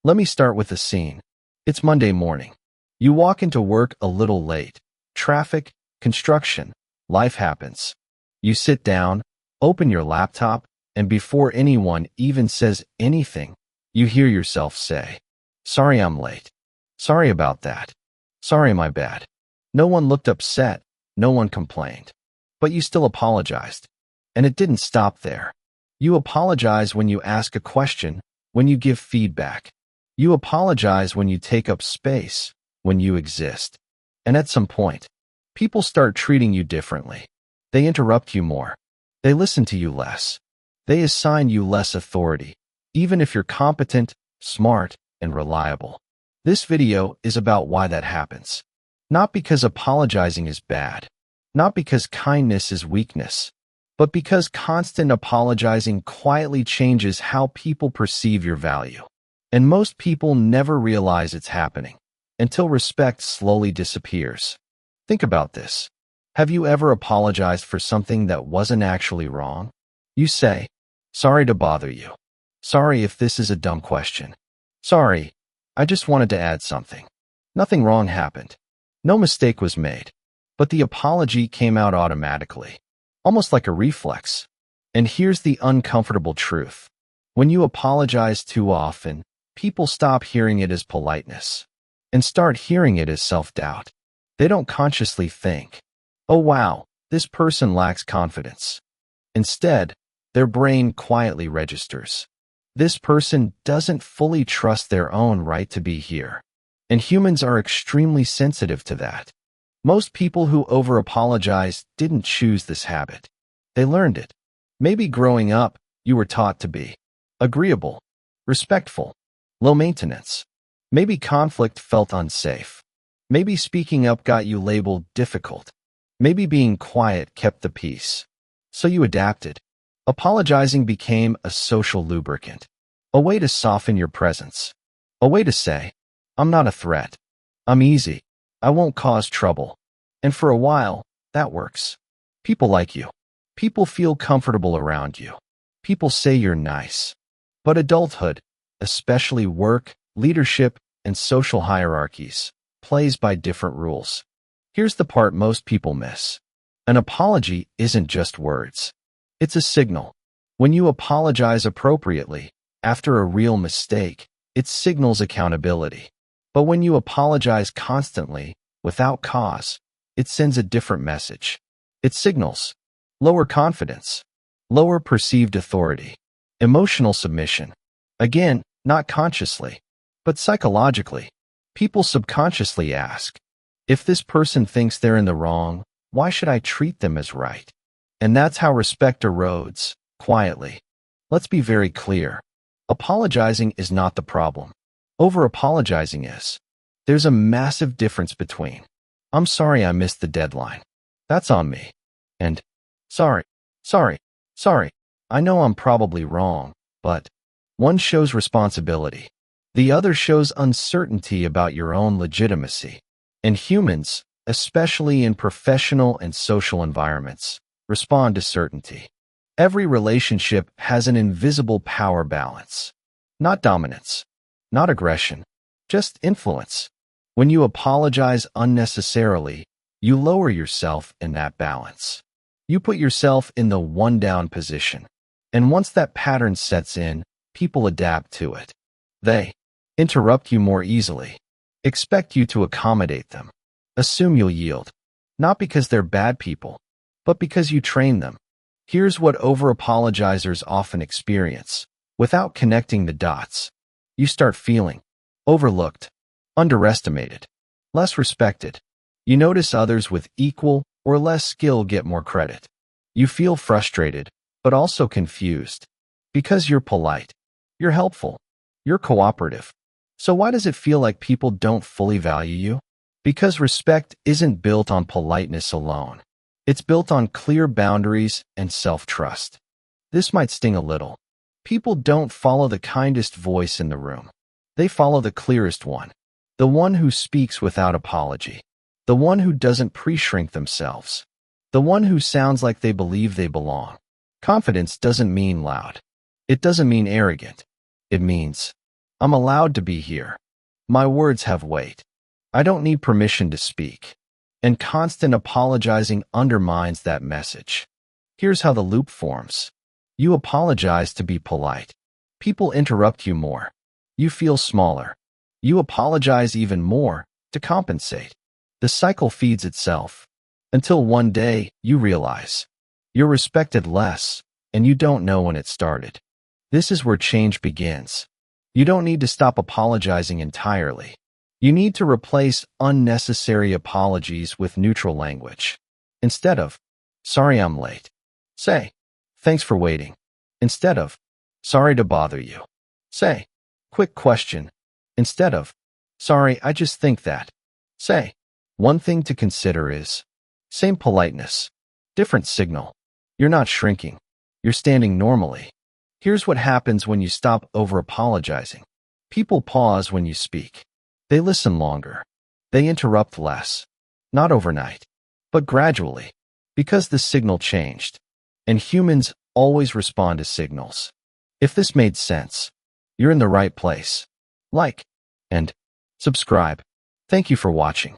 Let me start with the scene. It's Monday morning. You walk into work a little late. Traffic, construction, life happens. You sit down, open your laptop, and before anyone even says anything, you hear yourself say, "Sorry I'm late. Sorry about that. Sorry my bad." No one looked upset, no one complained. But you still apologized. And it didn't stop there. You apologize when you ask a question, when you give feedback. You apologize when you take up space, when you exist. And at some point, people start treating you differently. They interrupt you more. They listen to you less. They assign you less authority, even if you're competent, smart, and reliable. This video is about why that happens. Not because apologizing is bad, not because kindness is weakness, but because constant apologizing quietly changes how people perceive your value. And most people never realize it's happening until respect slowly disappears. Think about this. Have you ever apologized for something that wasn't actually wrong? You say, "Sorry to bother you. Sorry if this is a dumb question. Sorry, I just wanted to add something." Nothing wrong happened. No mistake was made. But the apology came out automatically, almost like a reflex. And here's the uncomfortable truth. When you apologize too often, people stop hearing it as politeness and start hearing it as self-doubt. They don't consciously think, "Oh wow, this person lacks confidence." Instead, their brain quietly registers, "This person doesn't fully trust their own right to be here." And humans are extremely sensitive to that. Most people who over-apologize didn't choose this habit. They learned it. Maybe growing up, you were taught to be agreeable, respectful, low maintenance. Maybe conflict felt unsafe. Maybe speaking up got you labeled difficult. Maybe being quiet kept the peace. So you adapted. Apologizing became a social lubricant, a way to soften your presence, a way to say, "I'm not a threat. I'm easy. I won't cause trouble." And for a while, that works. People like you. People feel comfortable around you. People say you're nice. But adulthood, especially work, leadership, and social hierarchies, plays by different rules. Here's the part most people miss. An apology isn't just words. It's a signal. When you apologize appropriately, after a real mistake, it signals accountability. But when you apologize constantly, without cause, it sends a different message. It signals lower confidence, lower perceived authority, emotional submission. Again, not consciously, but psychologically. People subconsciously ask, "If this person thinks they're in the wrong, why should I treat them as right?" And that's how respect erodes, quietly. Let's be very clear. Apologizing is not the problem. Over-apologizing is. There's a massive difference between, "I'm sorry I missed the deadline. That's on me," and sorry, I know I'm probably wrong, but." One shows responsibility. The other shows uncertainty about your own legitimacy. And humans, especially in professional and social environments, respond to certainty. Every relationship has an invisible power balance. Not dominance, not aggression, just influence. When you apologize unnecessarily, you lower yourself in that balance. You put yourself in the one-down position. And once that pattern sets in, people adapt to it. They interrupt you more easily, expect you to accommodate them, assume you'll yield. Not because they're bad people, but because you train them. Here's what over-apologizers often experience. Without connecting the dots, you start feeling overlooked, underestimated, less respected. You notice others with equal or less skill get more credit. You feel frustrated, but also confused. Because you're polite, you're helpful, you're cooperative. So why does it feel like people don't fully value you? Because respect isn't built on politeness alone. It's built on clear boundaries and self-trust. This might sting a little. People don't follow the kindest voice in the room. They follow the clearest one. The one who speaks without apology. The one who doesn't pre-shrink themselves. The one who sounds like they believe they belong. Confidence doesn't mean loud. It doesn't mean arrogant. It means I'm allowed to be here. My words have weight. I don't need permission to speak. And constant apologizing undermines that message. Here's how the loop forms. You apologize to be polite. People interrupt you more. You feel smaller. You apologize even more to compensate. The cycle feeds itself until one day you realize you're respected less and you don't know when it started. This is where change begins. You don't need to stop apologizing entirely. You need to replace unnecessary apologies with neutral language. Instead of, sorry I'm late, say, thanks for waiting. Instead of, sorry to bother you, say, quick question. Instead of, sorry, I just think that, say, one thing to consider is, same politeness, different signal. You're not shrinking. You're standing normally. Here's what happens when you stop over-apologizing. People pause when you speak. They listen longer. They interrupt less. Not overnight, but gradually, because the signal changed. And humans always respond to signals. If this made sense, you're in the right place. Like and subscribe. Thank you for watching.